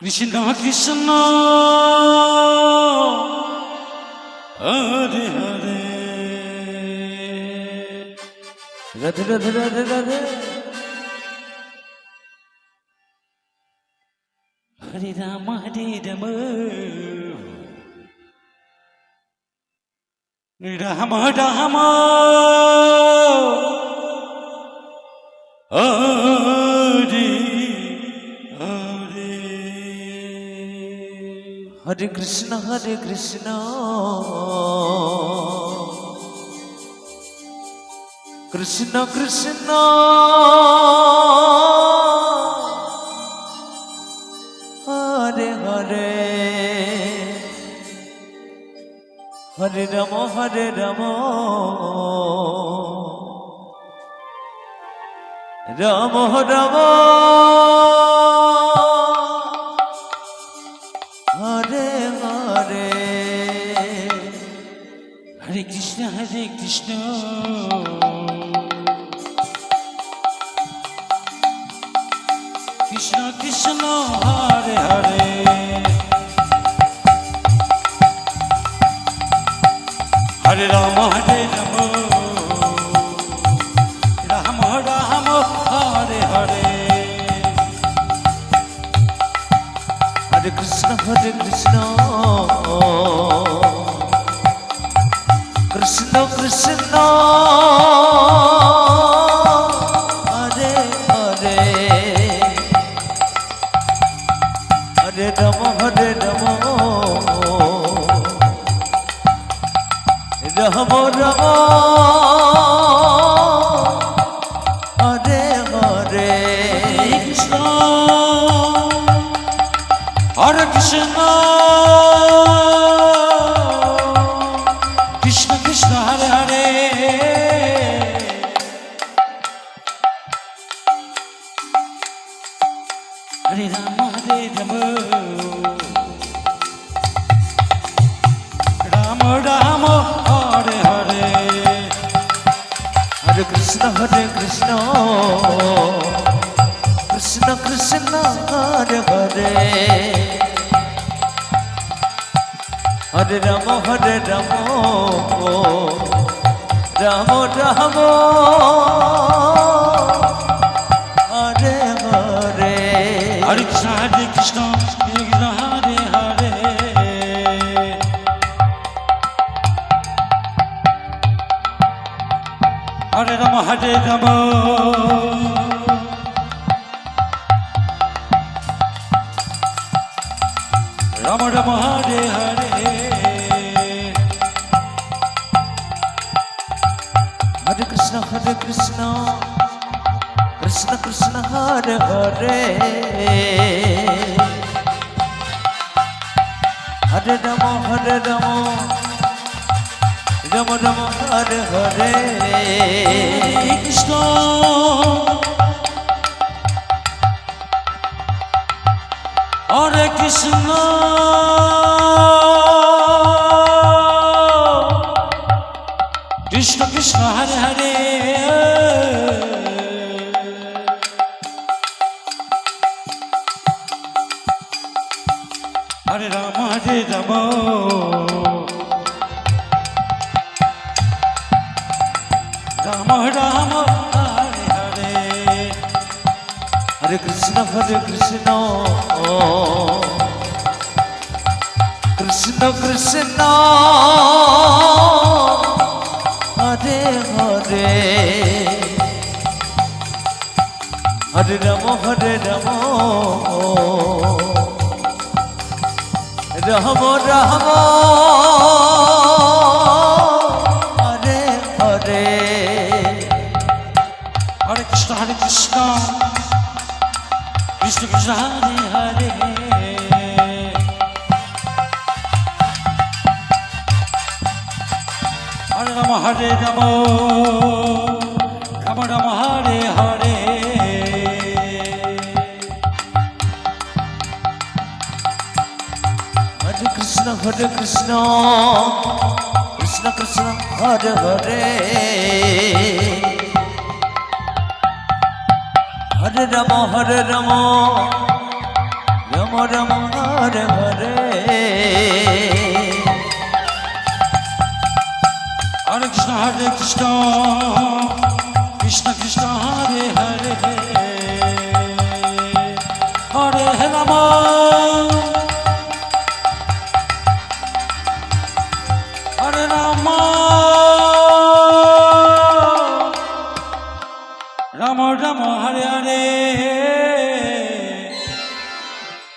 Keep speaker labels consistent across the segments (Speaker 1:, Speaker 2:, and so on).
Speaker 1: Krishna Krishna Hare Hare Radhe Radhe Radhe Radhe Hare Ram Ram Ram Hare Hare
Speaker 2: Hare Krishna Krishna Krishna Hare Hare Hare Ram Ram Ram Hare Hare
Speaker 1: Hare Krishna Krishna Krishna Hare Hare Hare Ram Ram Ram Hare Hare
Speaker 2: Hare Krishna Krishna Krishna Hare Hare Hare Ram Ram Ram Hare Hare
Speaker 1: Krishna Hare Krishna Krishna Krishna Hare Hare Hare Ram Ram Ram Hare Hare
Speaker 2: Hare Krishna Krishna Krishna Hare Hare Hare Ram Ram Ram Hare Hare
Speaker 1: Hare Krishna Hare Hare Hare Ram Ram Ram Hare Hare
Speaker 2: Hare Krishna Krishna Krishna Hare Hare Hare Ram Ram Ram Hare Hare
Speaker 1: Krishna Hare Krishna Krishna Krishna Hare Hare Hare Ram Ram Ram Hare Hare
Speaker 2: Hare Krishna Krishna Krishna Hare Hare Hare Ram Ram Ram Hare Hare
Speaker 1: Hare Krishna Krishna Krishna Hare Hare Hare Ram Ram Ram Hare Hare
Speaker 2: Hare Krishna Krishna Hare Hare Hare Ram Ram Ram Hare Hare
Speaker 1: Hare Krishna Krishna Krishna Hare Hare Hare Ram Hare Ram Ram Ram Hare Hare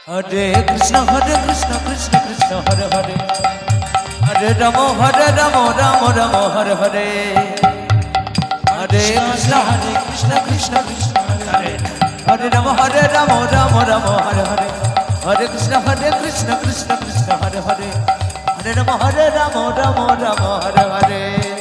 Speaker 2: Hare Krishna Krishna Krishna Hare Hare Hare Ram Ram Ram Hare Hare Hare Krishna Krishna Krishna Hare Hare Ram Ram Hare Hare Hare Krishna Krishna Krishna Hare Hare Hare Ram Ram Ram Hare Hare